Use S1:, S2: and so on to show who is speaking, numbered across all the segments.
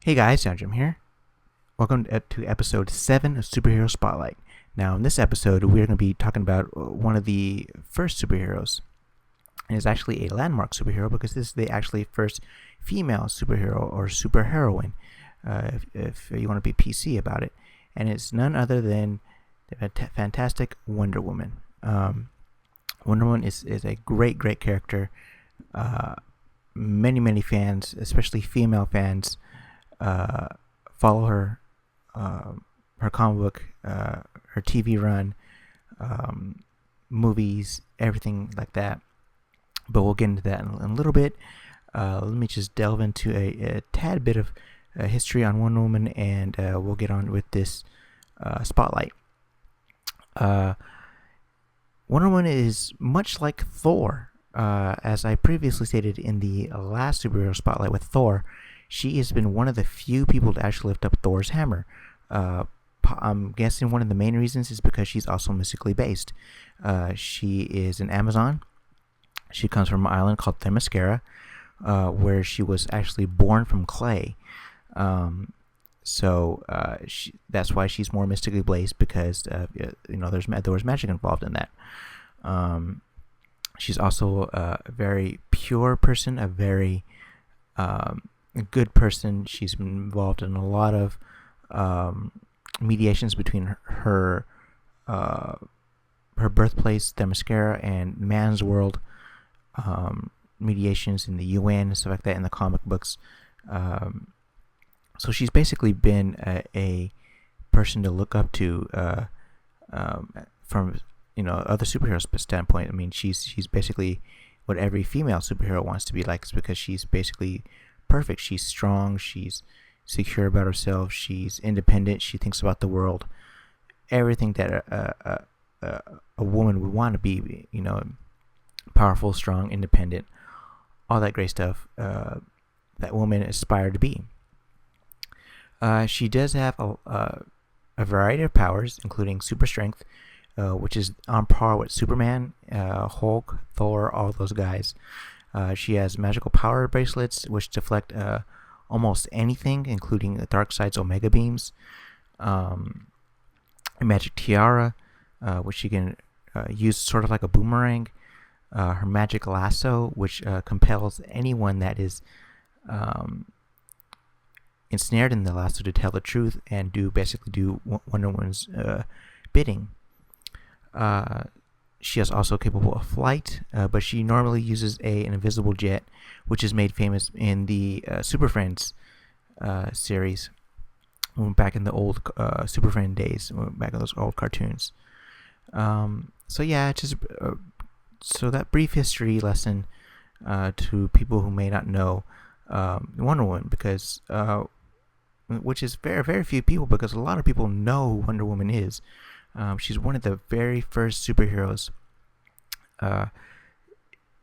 S1: Hey guys, John Jim here. Welcome to episode 7 of Superhero Spotlight. Now, in this episode, we're going to be talking about one of the first superheroes. And it's actually a landmark superhero because this is the actually first female superhero or superheroine, if you want to be PC about it. And it's none other than the fantastic Wonder Woman. Wonder Woman is a great character. Many fans, especially female fans, follow her, her comic book, her TV run, movies, everything like that. But we'll get into that in a little bit. Let me just delve into a tad bit of history on Wonder Woman, and we'll get on with this spotlight. Wonder Woman is much like Thor. As I previously stated in the last superhero spotlight with Thor, she has been one of the few people to actually lift up Thor's hammer. I'm guessing one of the main reasons is because she's also mystically based. She is an Amazon. She comes from an island called Themyscira, where she was actually born from clay. That's why she's more mystically based, because there's magic involved in that. She's also a very pure person, a very good person. She's been involved in a lot of mediations between her birthplace, Themyscira, and man's world. Mediations in the UN and stuff like that in the comic books. So she's basically been a person to look up to from other superheroes standpoint. I mean, she's basically what every female superhero wants to be like. It's because she's basically perfect. She's strong. She's secure about herself. She's independent. She thinks about the world. Everything that a woman would want to be. Powerful, strong, independent, all that great stuff that women aspire to be. She does have a variety of powers, including super strength, which is on par with Superman, Hulk, Thor, all those guys. She has magical power bracelets, which deflect almost anything, including the Darkseid's Omega beams. A magic tiara, which she can use sort of like a boomerang. Her magic lasso, which compels anyone that is ensnared in the lasso to tell the truth and basically do Wonder Woman's bidding. She is also capable of flight, but she normally uses an invisible jet, which is made famous in the Super Friends series, back in the old Super Friend days, back in those old cartoons. So that brief history lesson to people who may not know Wonder Woman, because which is very few people, because a lot of people know who Wonder Woman is. She's one of the very first superheroes.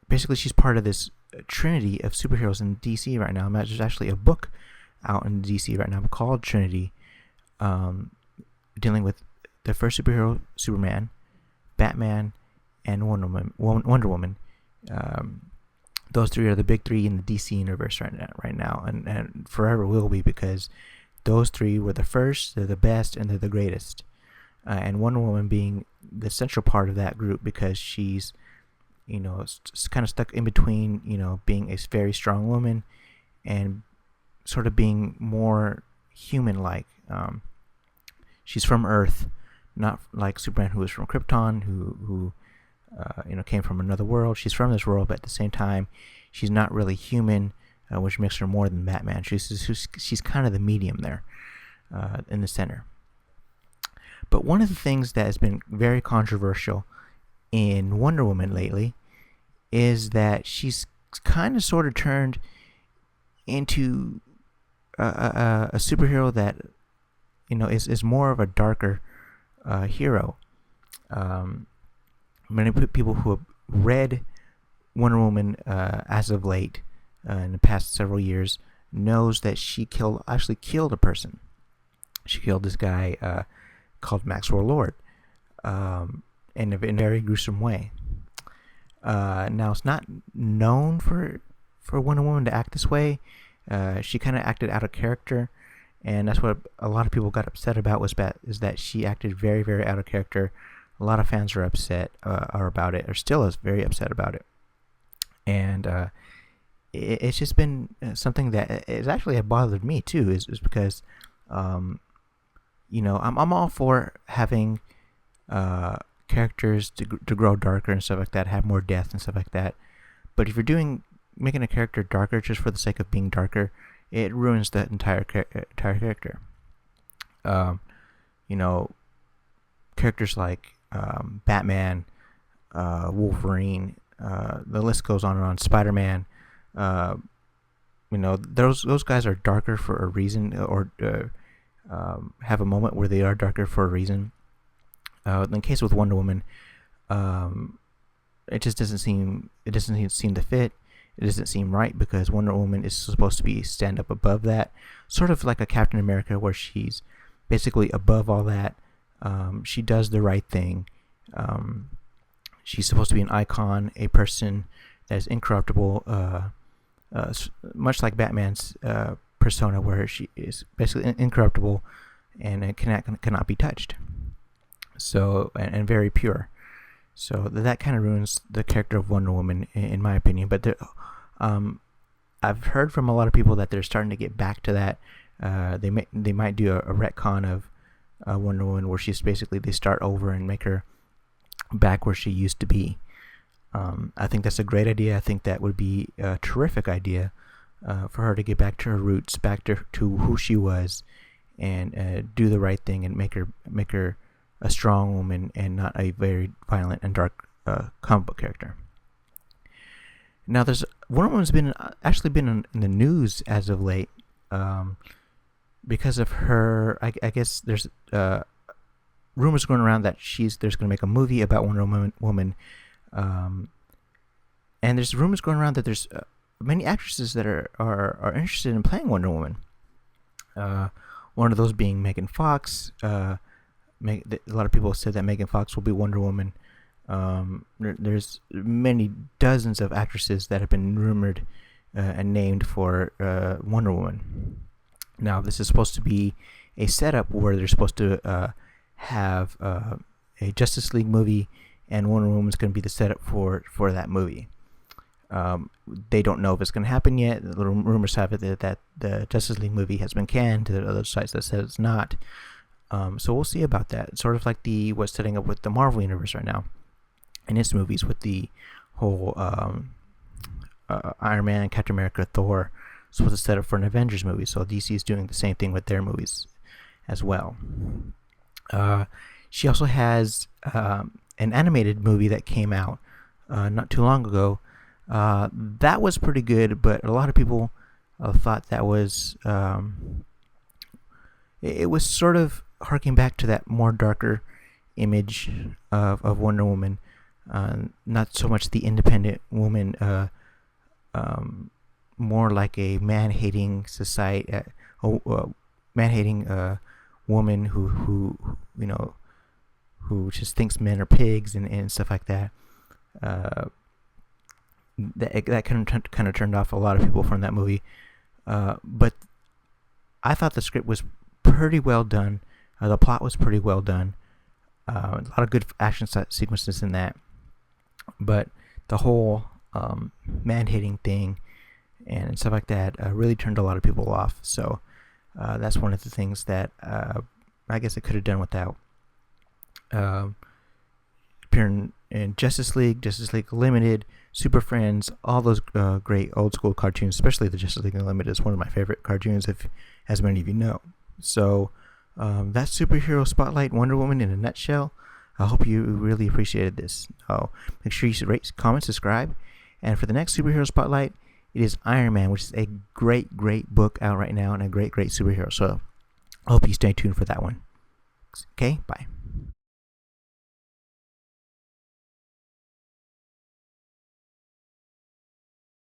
S1: Basically, she's part of this trinity of superheroes in DC right now. There's actually a book out in DC right now called Trinity, dealing with the first superhero, Superman, Batman, and Wonder Woman. Those three are the big three in the DC universe right now, and forever will be, because those three were the first, they're the best, and they're the greatest. And Wonder Woman being the central part of that group, because she's, kind of stuck in between, being a very strong woman and sort of being more human-like. She's from Earth, not like Superman, who is from Krypton, who came from another world. She's from this world, but at the same time, she's not really human, which makes her more than Batman. She's kind of the medium there, in the center. But one of the things that has been very controversial in Wonder Woman lately is that she's kind of sort of turned into a superhero that is more of a darker hero. Many people who have read Wonder Woman as of late, in the past several years, knows that she actually killed a person. She killed this guy called Maxwell Lord, in a very gruesome way. Now, it's not known for Wonder Woman to act this way. She kind of acted out of character, and that's what a lot of people got upset about. Is that she acted very, very out of character. A lot of fans are upset are about it, or still is very upset about it, and it's just been something that is actually have bothered me too. Is because, I'm all for having characters to grow darker and stuff like that, have more depth and stuff like that. But if you're making a character darker just for the sake of being darker, it ruins the entire character. You know, characters like Batman, Wolverine, the list goes on and on. Spider-Man, those guys are darker for a reason, or have a moment where they are darker for a reason. In the case with Wonder Woman, it just doesn't seem to fit. It doesn't seem right, because Wonder Woman is supposed to be stand up above that, sort of like a Captain America, where she's basically above all that. She does the right thing. She's supposed to be an icon, a person that is incorruptible, much like Batman's persona, where she is basically incorruptible and cannot be touched. So and very pure. So that kind of ruins the character of Wonder Woman, in my opinion. But I've heard from a lot of people that they're starting to get back to that. They might do a retcon of Wonder Woman, where she's basically, they start over and make her back where she used to be. I think that's a great idea. I think that would be a terrific idea for her to get back to her roots, back to who she was, and do the right thing and make her a strong woman and not a very violent and dark comic book character. Now, Wonder Woman's actually been in the news as of late, because of her. I guess there's rumors going around that there's going to make a movie about Wonder Woman, and there's rumors going around that there's many actresses that are interested in playing Wonder Woman. One of those being Megan Fox. A lot of people said that Megan Fox will be Wonder Woman. There's many dozens of actresses that have been rumored and named for Wonder Woman. Now, this is supposed to be a setup where they're supposed to have a Justice League movie, and Wonder Woman's going to be the setup for that movie. They don't know if it's going to happen yet. The rumors have it that the Justice League movie has been canned. There are other sites that said it's not. So we'll see about that. It's sort of like what's setting up with the Marvel Universe right now, and its movies, with the whole Iron Man, Captain America, Thor, supposed to set up for an Avengers movie. So DC is doing the same thing with their movies as well. She also has an animated movie that came out not too long ago. That was pretty good, but a lot of people thought that was it was sort of harking back to that more darker image of Wonder Woman, not so much the independent woman, more like a man-hating society, man-hating woman who just thinks men are pigs and stuff like that. That kind of turned off a lot of people from that movie. But I thought the script was pretty well done. The plot was pretty well done. A lot of good action sequences in that. But the whole man-hating thing and stuff like that really turned a lot of people off. So that's one of the things that I guess it could have done without. Appearing in Justice League Limited, Super Friends, all those great old school cartoons, especially the Justice League Unlimited is one of my favorite cartoons, as many of you know. So that's Superhero Spotlight Wonder Woman in a nutshell. I hope you really appreciated this. Make sure you rate, comment, subscribe. And for the next Superhero Spotlight, it is Iron Man, which is a great, great book out right now and a great, great superhero. So I hope you stay tuned for that one. Okay, bye.